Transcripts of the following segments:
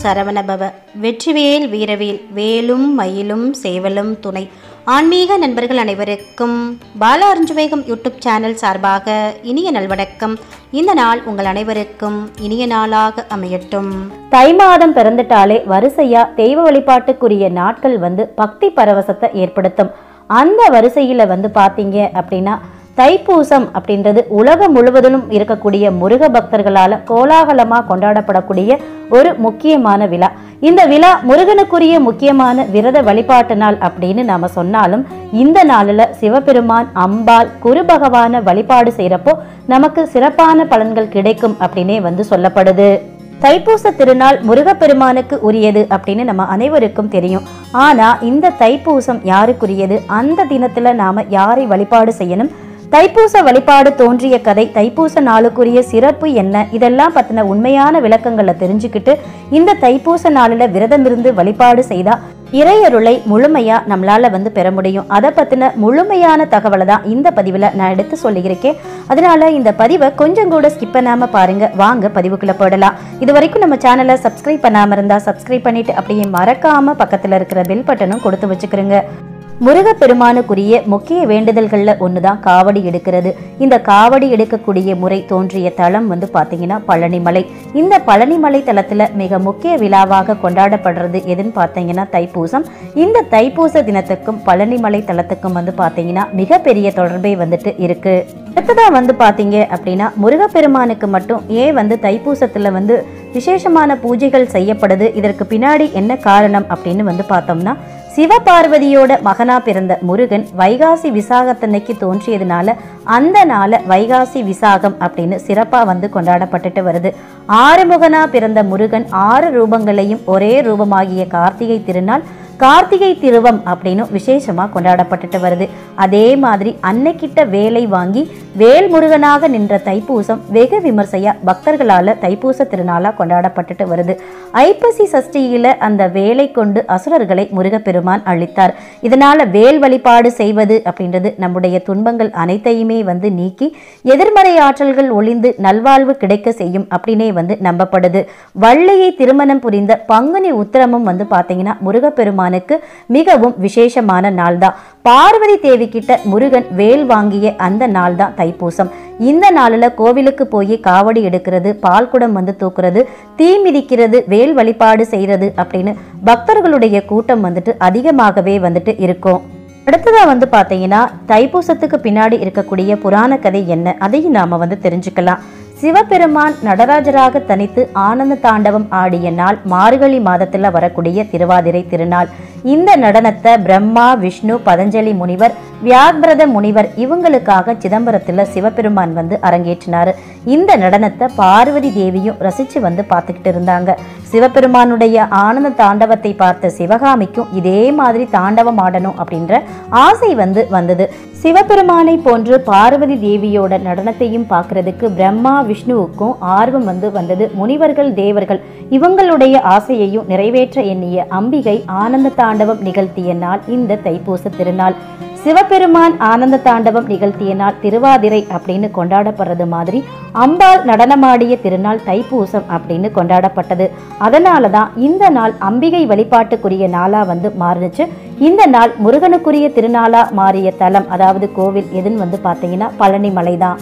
சரவணபவ. வெற்றிவேல் வீரவேல். வேலும் மயிலும் சேவலும் துணை. ஆன்மீக நண்பர்கள் அனைவருக்கும் பால அருஞ்சுவேகம் யூடியூப் சேனல் சார்பாக இனிய நல்வணக்கம். இந்த நாள் உங்கள் அனைவருக்கும் இனிய நாளாக அமையட்டும். தை மாதம் பிறந்துட்டாலே வரிசையா தெய்வ வழிபாட்டுக்குரிய நாட்கள் பக்தி பரவசத்தை ஏற்படுத்தும். அந்த வரிசையில பாத்தீங்க அப்படின்னா தைப்பூசம் அப்படின்றது உலகம் முழுவதிலும் இருக்கக்கூடிய முருக பக்தர்களால கோலாகலமா கொண்டாடப்படக்கூடிய ஒரு முக்கியமான விழா. இந்த விழா முருகனுக்குரிய முக்கியமான விரத வழிபாட்டு நாள் அப்படின்னு நாம சொன்னாலும் இந்த நாளில் சிவபெருமான், அம்பாள், குரு பகவான வழிபாடு செய்யறப்போ நமக்கு சிறப்பான பலன்கள் கிடைக்கும் அப்படின்னே சொல்லப்படுது. தைப்பூச திருநாள் முருகப்பெருமானுக்கு உரியது அப்படின்னு நம்ம அனைவருக்கும் தெரியும். ஆனா இந்த தைப்பூசம் யாருக்குரியது? அந்த தினத்துல நாம யாரை வழிபாடு செய்யணும்? தைப்பூச வழிபாடு தோன்றிய கதை, தைப்பூச நாளுக்குரிய சிறப்பு என்ன, இதெல்லாம் பத்தின உண்மையான விளக்கங்களை தெரிஞ்சுக்கிட்டு இந்த தைப்பூச நாளில் விரதம் இருந்து வழிபாடு செய்தா இறையருளை முழுமையா நம்மளால பெற முடியும். அதை பத்தின முழுமையான தகவலை தான் இந்த பதிவுல நான் எடுத்து சொல்லியிருக்கேன். அதனால இந்த பதிவை கொஞ்சம் கூட ஸ்கிப் பண்ணாம பாருங்க. வாங்க பதிவுக்குள்ள போடலாம். இது வரைக்கும் நம்ம சேனலை சப்ஸ்கிரைப் பண்ணாம இருந்தா சப்ஸ்கிரைப் பண்ணிட்டு அப்படியே மறக்காம பக்கத்துல இருக்கிற பெல் பட்டனும் கொடுத்து வச்சுக்கிறேங்க. முருகப்பெருமானுக்குரிய முக்கிய வேண்டுதல்கள்ல ஒண்ணுதான் காவடி எடுக்கிறது. இந்த காவடி எடுக்கக்கூடிய முறை தோன்றிய தலம் பாத்தீங்கன்னா பழனிமலை. இந்த பழனிமலை தலத்துல மிக முக்கிய விழாவாக கொண்டாடப்படுறது எதுன்னு பாத்தீங்கன்னா தைப்பூசம். இந்த தைப்பூச தினத்துக்கும் பழனிமலை தலத்துக்கும் பாத்தீங்கன்னா மிகப்பெரிய தொடர்பே இருக்கு. அடுத்ததா பாத்தீங்க அப்படின்னா முருகப்பெருமானுக்கு மட்டும் ஏன் தைப்பூசத்துல விசேஷமான பூஜைகள் செய்யப்படுது, இதற்கு பின்னாடி என்ன காரணம் அப்படின்னு பார்த்தோம்னா, சிவபார்வதியோட மகனா பிறந்த முருகன் வைகாசி விசாகத்தன்னைக்கு தோன்றியதுனால அந்த நாளை வைகாசி விசாகம் அப்படின்னு சிறப்பா கொண்டாடப்பட்டுட்டு வருது. ஆறுமுகனா பிறந்த முருகன் 6 ரூபங்களையும் ஒரே ரூபமாகிய கார்த்திகை திருநாள் கார்த்திகை திருவம் அப்படின்னு விசேஷமா கொண்டாடப்பட்டுட்டு வருது. அதே மாதிரி அன்னைக்கிட்ட வேலை வாங்கி வேல் முருகனாக நின்ற தைப்பூசம் வெகு விமர்சையா பக்தர்களால தைப்பூச திருநாளா கொண்டாடப்பட்டுட்டு வருது. ஐப்பசி சஷ்டியில அந்த வேலை கொண்டு அசுரர்களை முருகப்பெருமான் அழித்தார். இதனால வேல் வழிபாடு செய்வது அப்படின்றது நம்முடைய துன்பங்கள் அனைத்தையுமே நீக்கி எதிர்மறை ஆற்றல்கள் ஒளிந்து நல்வாழ்வு கிடைக்க செய்யும் அப்படின்னே நம்பப்படுது. வள்ளியை திருமணம் புரிந்த பங்குனி உத்திரமும் பாத்தீங்கன்னா முருகப்பெருமான் மிகவும் விசேஷமான நாள் தான். பார்வதி தேவி கிட்ட முருகன் வேல் வாங்கிய அந்த நாள் தான் தைப்பூசம். இந்த நாளில் கோவிலுக்கு போய் காவடி எடுக்கிறது, பால்குடம் தூக்குறது, தீ மிதிக்கிறது, வேல் வழிபாடு செய்யறது அப்படின்னு பக்தர்களுடைய கூட்டம் அதிகமாகவே இருக்கும். அடுத்ததா பாத்தீங்கன்னா தைப்பூசத்துக்கு பின்னாடி இருக்கக்கூடிய புராண கதை என்ன, அதையும் நாம தெரிஞ்சுக்கலாம். சிவபெருமான் நடராஜராக தனித்து ஆனந்த தாண்டவம் ஆடிய நாள் மார்கழி மாதத்துல வரக்கூடிய திருவாதிரை திருநாள். இந்த நடனத்தை பிரம்மா, விஷ்ணு, பதஞ்சலி முனிவர், வியாக்ரத முனிவர் இவங்களுக்காக சிதம்பரத்துல சிவபெருமான் அரங்கேற்றினாரு. இந்த நடனத்தை பார்வதி தேவியும் ரசிச்சு பார்த்துக்கிட்டு இருந்தாங்க. சிவபெருமானுடைய ஆனந்த தாண்டவத்தை பார்த்த சிவகாமிக்கும் இதே மாதிரி தாண்டவம் ஆடணும் அப்படின்ற ஆசை வந்தது. சிவபெருமானை போன்று பார்வதி தேவியோட நடனத்தையும் பார்க்கறதுக்கு பிரம்மா, விஷ்ணுவுக்கும் ஆர்வம் வந்தது. முனிவர்கள், தேவர்கள் இவங்களுடைய ஆசையையும் நிறைவேற்ற எண்ணிய அம்பிகை ஆனந்த தாண்டவம் நிகழ்த்திய நாள் இந்த தைப்பூச திருநாள். சிவபெருமான் ஆனந்த தாண்டவம் நிகழ்த்திய நாள் திருவாதிரை அப்படின்னு கொண்டாடப்படுறது மாதிரி அம்பாள் நடனமாடிய திருநாள் தைப்பூசம் அப்படின்னு கொண்டாடப்பட்டது. அதனாலதான் இந்த நாள் அம்பிகை வழிபாட்டுக்குரிய நாளா மாறுனுச்சு. இந்த நாள் முருகனுக்குரிய திருநாளா மாறிய தலம், அதாவது கோவில் எதுன்னு பாத்தீங்கன்னா பழனிமலை தான்.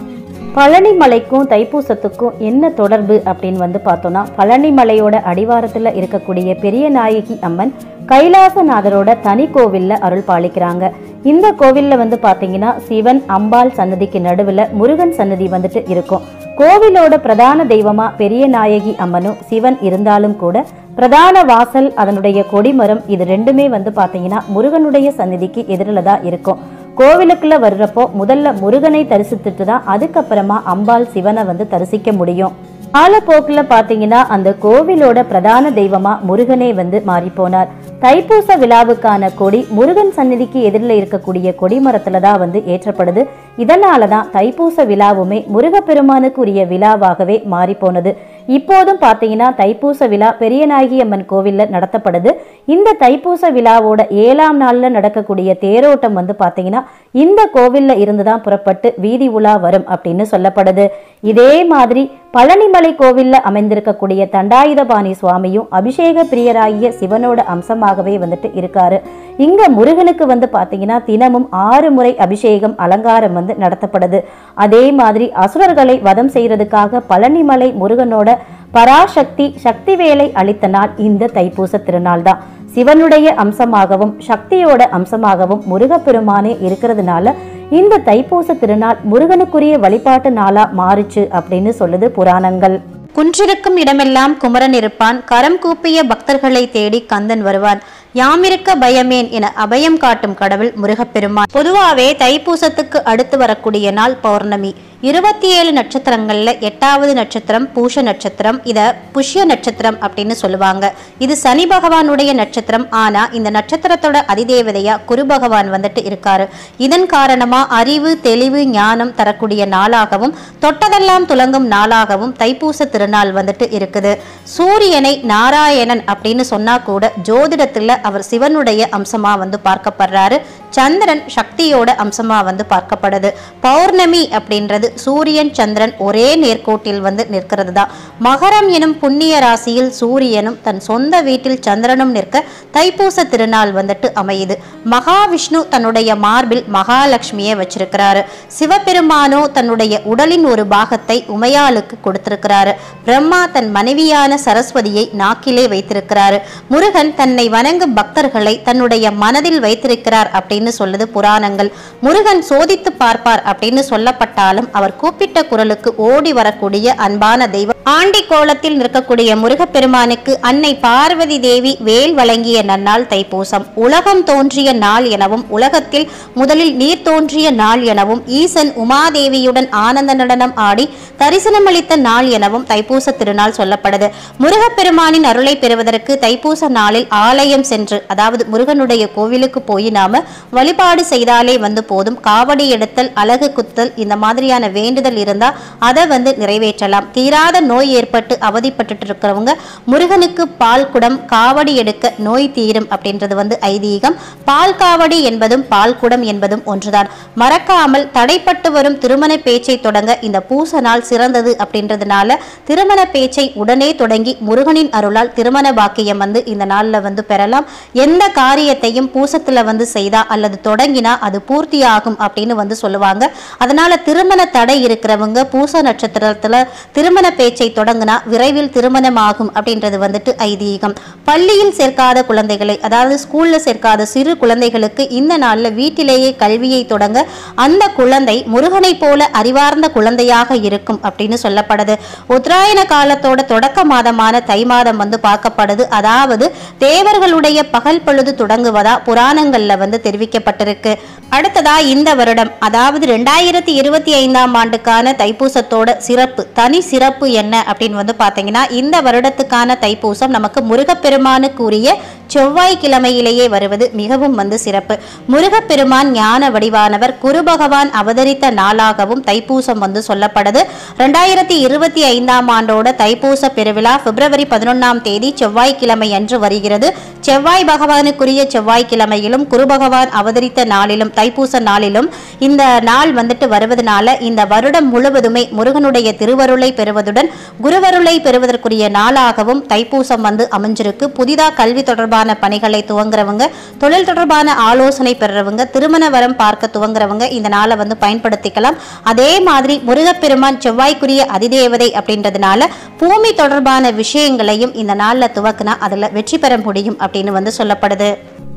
பழனிமலைக்கும் தைப்பூசத்துக்கும் என்ன தொடர்பு அப்படின்னு பார்த்தோம்னா, பழனிமலையோட அடிவாரத்துல இருக்கக்கூடிய பெரிய நாயகி அம்மன் கைலாசநாதரோட தனி கோவில்ல அருள் பாலிக்கிறாங்க. இந்த கோவில்ல பாத்தீங்கன்னா சிவன், அம்பாள் சன்னதிக்கு நடுவுல முருகன் சன்னதி இருக்கும். கோவிலோட பிரதான தெய்வமா பெரிய நாயகி அம்மனும் சிவன் இருந்தாலும் கூட பிரதான வாசல், அதனுடைய கொடிமரம் இது ரெண்டுமே பாத்தீங்கன்னா முருகனுடைய சன்னதிக்கு எதிரில தான் இருக்கும். கோவிலுக்குள்ள வர்றப்போ முதல்ல முருகனை தரிசித்துட்டு தான் அதுக்கப்புறமா அம்பாள், சிவனை தரிசிக்க முடியும். காலப்போக்கில் பாத்தீங்கன்னா அந்த கோவிலோட பிரதான தெய்வமா முருகனே மாறி போனார். தைப்பூச விழாவுக்கான கொடி முருகன் சந்நிதிக்கு எதிரில் இருக்கக்கூடிய கொடிமரத்துல தான் ஏற்றப்படுது. இதனாலதான் தைப்பூச விழாவுமே முருகப்பெருமானுக்கு உரிய விழாவாகவே மாறி போனது. இப்போதும் பார்த்தீங்கன்னா தைப்பூச விழா பெரியநாயகி அம்மன் கோவிலில் நடத்தப்படுது. இந்த தைப்பூச விழாவோட 7ஆம் நாளில் நடக்கக்கூடிய தேரோட்டம் வந்து பார்த்தீங்கன்னா இந்த கோவிலில் இருந்து தான் புறப்பட்டு வீதி உலா வரும் அப்படின்னு சொல்லப்படுது. இதே மாதிரி பழனிமலை கோவிலில் அமைந்திருக்கக்கூடிய தண்டாயுதபாணி சுவாமியும் அபிஷேக பிரியராகிய சிவனோட அம்சமாகவே வந்துட்டு இருக்காரு. இங்க முருகனுக்கு வந்து பார்த்தீங்கன்னா தினமும் 6 முறை அபிஷேகம் அலங்காரம் வந்து நடத்தப்படுது. அதே மாதிரி அசுரர்களை வதம் செய்யறதுக்காக பழனிமலை முருகனோட பராசக்தி சக்தி வேலை அளித்த நாள் இந்த தைப்பூச திருநாள் தான். சிவனுடைய அம்சமாகவும் சக்தியோட அம்சமாகவும் முருகப்பெருமானே இருக்கிறதுனால இந்த தைப்பூச திருநாள் முருகனுக்குரிய வழிபாட்டு நாளா மாறுச்சு அப்படின்னு சொல்லுது புராணங்கள். குன்றிருக்கும் இடமெல்லாம் குமரன் இருப்பான், கரம் கூப்பிய பக்தர்களை தேடி கந்தன் வருவான், யாமிருக்க பயமேன் என அபயம் காட்டும் கடவுள் முருகப்பெருமான். பொதுவாகவே தைப்பூசத்துக்கு அடுத்து வரக்கூடிய நாள் பௌர்ணமி. 27 நட்சத்திரங்கள்ல 8வது நட்சத்திரம் பூஷ நட்சத்திரம். இத புஷ்ய நட்சத்திரம் அப்படின்னு சொல்லுவாங்க. இது சனி பகவானுடைய நட்சத்திரம். ஆனா இந்த நட்சத்திரத்தோட அதிதேவதையா குரு பகவான் வந்துட்டு இருக்காரு. இதன் காரணமா அறிவு தெளிவு ஞானம் தரக்கூடிய நாளாகவும் தொட்டதெல்லாம் துலங்கும் நாளாகவும் தைப்பூச திருநாள் வந்துட்டு இருக்குது. சூரியனை நாராயணன் அப்படின்னு சொன்னா கூட ஜோதிடத்துல அவர் சிவனுடைய அம்சமா வந்து பார்க்கப்படுறாரு. சந்திரன் சக்தியோட அம்சமா வந்து பார்க்கப்படுது. பௌர்ணமி அப்படின்றது சூரியன் சந்திரன் ஒரே நேர்கோட்டில் வந்து நிற்கிறது தான். மகரம் எனும் புண்ணிய ராசியில் சூரியனும் தன் சொந்த வீட்டில் சந்திரனும் நிற்க தைப்பூச திருநாள் வந்துட்டு அமையுது. மகாவிஷ்ணு தன்னுடைய மார்பில் மகாலட்சுமியை வச்சிருக்கிறாரு. சிவபெருமானோ தன்னுடைய உடலின் ஒரு பாகத்தை உமையாளுக்கு கொடுத்திருக்கிறாரு. பிரம்மா தன் மனைவியான சரஸ்வதியை நாக்கிலே வைத்திருக்கிறாரு. முருகன் தன்னை வணங்கும் பக்தர்களை தன்னுடைய மனதில் வைத்திருக்கிறார் அப்படின்னு சொல்லுது புராணங்கள். முருகன் சோதித்து பார்ப்பார் அப்படின்னு சொல்லப்பட்டாலும் அவர் கூப்பிட்ட குரலுக்கு ஓடி வரக்கூடிய அன்பான தெய்வம். ஆண்டி கோலத்தில் நிற்கக்கூடிய முருகப்பெருமானுக்கு அன்னை பார்வதி தேவி வேல் வழங்கிய நன்னாள் தைப்பூசம். உலகம் தோன்றிய நாள் எனவும் உலகத்தில் முதலில் நீர் தோன்றிய நாள் எனவும் ஈசன் உமாதேவியுடன் ஆனந்த நடனம் ஆடி தரிசனமளித்த நாள் எனவும் தைப்பூச திருநாள் சொல்லப்படுது. முருகப்பெருமானின் அருளை பெறுவதற்கு தைப்பூச நாளில் ஆலயம் சென்று, அதாவது முருகனுடைய கோவிலுக்கு போய் நாம வழிபாடு செய்தாலே வந்து போதும். காவடி எடுத்தல் அலகு குத்தல் இந்த மாதிரியான வேண்டுதல் இருந்தா அதை வந்து நிறைவேற்றலாம். தீராத நோய் ஏற்பட்டு அவதிப்பட்டு இருக்கிறவங்க முருகனுக்கு பால் குடம் காவடி எடுக்க நோய் தீரும் அப்படின்றது வந்து ஐதீகம். பால் காவடி என்பதும் பால் குடம் என்பதும் ஒன்றுதான். மறக்காமல் தடைப்பட்டு வரும் திருமண பேச்சை தொடங்க இந்த பூச நாள் சிறந்தது அப்படின்றதுனால திருமண பேச்சை உடனே தொடங்கி முருகனின் அருளால் திருமண பாக்கியம் வந்து இந்த நாள்ல வந்து பெறலாம். எந்த காரியத்தையும் பூசத்துல வந்து செய்தா அல்லது தொடங்கினா அது பூர்த்தி ஆகும் அப்படின்னு வந்து சொல்லுவாங்க. அதனால திருமண தடை இருக்கிறவங்க பூச நட்சத்திரத்துல திருமண பேச்சை தொடங்கினா விரைவில் திருமணமாகும் அப்படின்றது வந்துட்டு ஐதீகம். பள்ளியில் சேர்க்காத குழந்தைகளை, அதாவது ஸ்கூல்ல சேர்க்காத சிறு குழந்தைகளுக்கு இந்த நாள்ல வீட்டிலேயே கல்வியை தொடங்க அந்த குழந்தை முருகனை போல அறிவார்ந்த குழந்தையாக இருக்கும் அப்படின்னு சொல்லப்படுது. உத்தராயண காலத்தோட தொடக்க மாதமான தை மாதம் வந்து பார்க்கப்படுது. அதாவது தேவர்களுடைய பகல் பொழுது தொடங்குவதா புராணங்கள்ல வந்து தெரிவிக்கப்பட்டிருக்கு. அடுத்ததா இந்த வருடம், அதாவது 2025ஆம் ஆண்டுக்கான தைப்பூசத்தோட சிறப்பு, தனி சிறப்பு என்ன அப்படின்னு வந்து பாத்தீங்கன்னா, இந்த வருடத்துக்கான தைப்பூசம் நமக்கு முருகப்பெருமானுக்குரிய செவ்வாய்க்கிழமையிலேயே வருவது மிகவும் வந்து சிறப்பு. முருகப்பெருமான் ஞான வடிவானவர். குரு பகவான் அவதரித்த நாளாகவும் தைப்பூசம் வந்து சொல்லப்படுது. 2025ஆம் ஆண்டோட தைப்பூச பெருவிழா பிப்ரவரி 11ஆம் தேதி செவ்வாய்க்கிழமை அன்று வருகிறது. செவ்வாய் பகவானுக்குரிய செவ்வாய்க்கிழமையிலும் குரு பகவான் அவதரித்த நாளிலும் தைப்பூச நாளிலும் இந்த நாள் வந்துட்டு வருவதனால இந்த வருடம் முழுவதுமே முருகனுடைய திருவருளை பெறுவதுடன் குருவருளை பெறுவதற்குரிய நாளாகவும் தைப்பூசம் வந்து அமைஞ்சிருக்கு. புதிதாக கல்வி தொடர்பான பணிகளை துவங்குறவங்க, தொழில் தொடர்பான ஆலோசனை பெறுறவங்க, திருமண வரம் பார்க்க துவங்குறவங்க இந்த நாளை வந்து பயன்படுத்திக்கலாம். அதே மாதிரி முருகப்பெருமான் செவ்வாய்க்குரிய அதிதேவதை அப்படின்றதுனால பூமி தொடர்பான விஷயங்களையும் இந்த நாளில் துவக்கினா அதில் வெற்றி பெற முடியும் அப்படின்னு வந்து சொல்லப்படுது.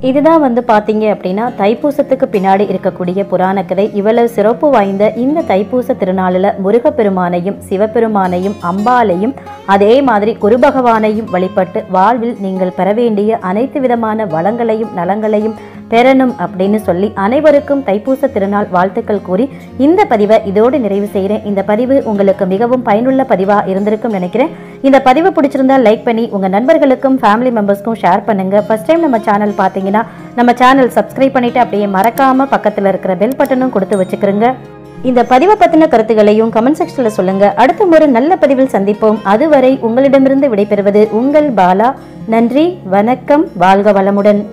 இதுதான் வந்து பார்த்தீங்க அப்படின்னா தைப்பூசத்துக்கு பின்னாடி இருக்கக்கூடிய புராண கதை. இவ்வளவு சிறப்பு வாய்ந்த இந்த தைப்பூச திருநாளில் முருகப்பெருமானையும் சிவபெருமானையும் அம்பாலையும் அதே மாதிரி குரு பகவானையும் வழிபட்டு வாழ்வில் நீங்கள் பெற வேண்டிய அனைத்து விதமான வளங்களையும் நலங்களையும் பெறணும் அப்படின்னு சொல்லி அனைவருக்கும் தைப்பூச திருநாள் வாழ்த்துக்கள் கூறி இந்த பதிவை இதோடு நிறைவு செய்கிறேன். இந்த பதிவு உங்களுக்கு மிகவும் பயனுள்ள பதிவாக இருந்திருக்கும் நினைக்கிறேன். இந்த பதிவு பிடிச்சிருந்தா லைக் பண்ணி உங்கள் நண்பர்களுக்கும் ஃபேமிலி மெம்பர்ஸ்க்கும் ஷேர் பண்ணுங்கள். ஃபர்ஸ்ட் டைம் நம்ம சேனல் பார்த்தீங்கன்னா நம்ம சேனல் சப்ஸ்கிரைப் பண்ணிவிட்டு அப்படியே மறக்காமல் பக்கத்தில் இருக்கிற பெல் பட்டனும் கொடுத்து வச்சுக்கிறோங்க. இந்த பதிவை பத்தின கருத்துகளையும் கமெண்ட் செக்ஷன்ல சொல்லுங்க. அடுத்த ஒரு நல்ல பதிவில் சந்திப்போம். அதுவரை உங்களிடமிருந்து விடைபெறுவது உங்கள் பாலா. நன்றி, வணக்கம், வாழ்க வளமுடன்.